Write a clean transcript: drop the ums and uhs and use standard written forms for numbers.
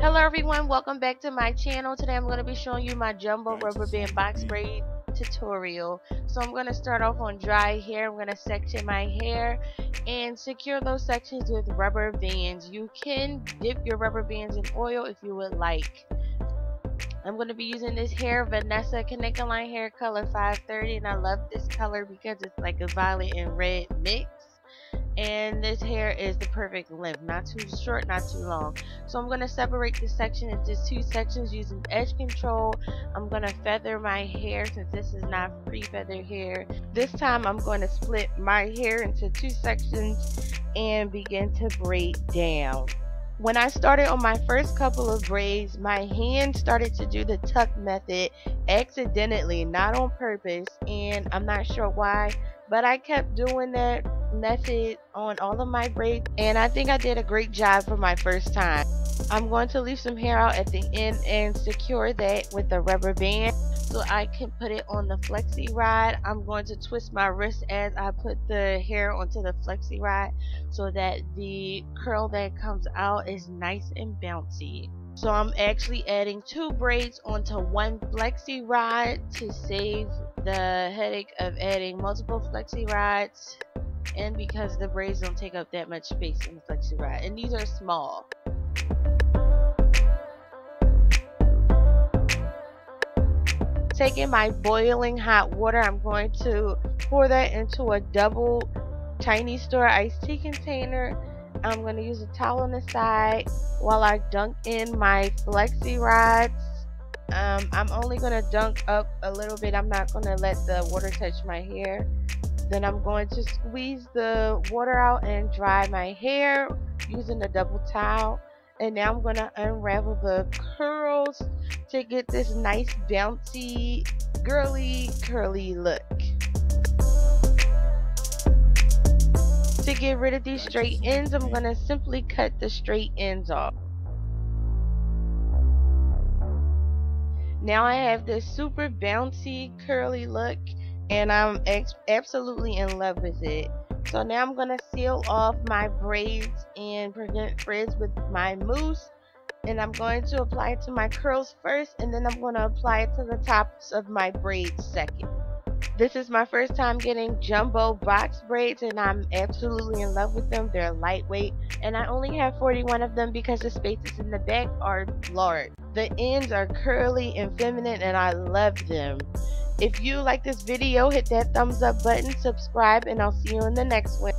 Hello everyone, welcome back to my channel. Today I'm going to be showing you my jumbo rubber band box braid tutorial. So I'm going to start off on dry hair. I'm going to section my hair and secure those sections with rubber bands. You can dip your rubber bands in oil if you would like. I'm going to be using this hair VANESSA connecting line hair color 530, and I love this color because it's like a violet and red mix. And this hair is the perfect length, not too short, not too long. So I'm going to separate this section into two sections using edge control. I'm going to feather my hair since this is not pre-feathered hair. This time I'm going to split my hair into two sections and begin to braid down. When I started on my first couple of braids, my hand started to do the tuck method accidentally, not on purpose, and I'm not sure why, but I kept doing that method on all of my braids, and I think I did a great job for my first time. I'm going to leave some hair out at the end and secure that with a rubber band so I can put it on the flexi rod. I'm going to twist my wrist as I put the hair onto the flexi rod so that the curl that comes out is nice and bouncy. So I'm actually adding two braids onto one flexi rod to save the headache of adding multiple flexi rods, and because the braids don't take up that much space in the flexi rod, and these are small. Taking my boiling hot water, I'm going to pour that into a double Chinese store iced tea container. I'm going to use a towel on the side while I dunk in my flexi rods. I'm only going to dunk up a little bit. I'm not going to let the water touch my hair. Then I'm going to squeeze the water out and dry my hair using a double towel. And now I'm going to unravel the curls to get this nice bouncy girly curly look. To get rid of these straight ends, I'm going to simply cut the straight ends off. Now I have this super bouncy curly look, and I'm absolutely in love with it. So now I'm going to seal off my braids and prevent frizz with my mousse, and I'm going to apply it to my curls first, and then I'm going to apply it to the tops of my braids second. This is my first time getting jumbo box braids, and I'm absolutely in love with them. They're lightweight, and I only have 41 of them because the spaces in the back are large. The ends are curly and feminine, and I love them. If you like this video, hit that thumbs up button, subscribe, and I'll see you in the next one.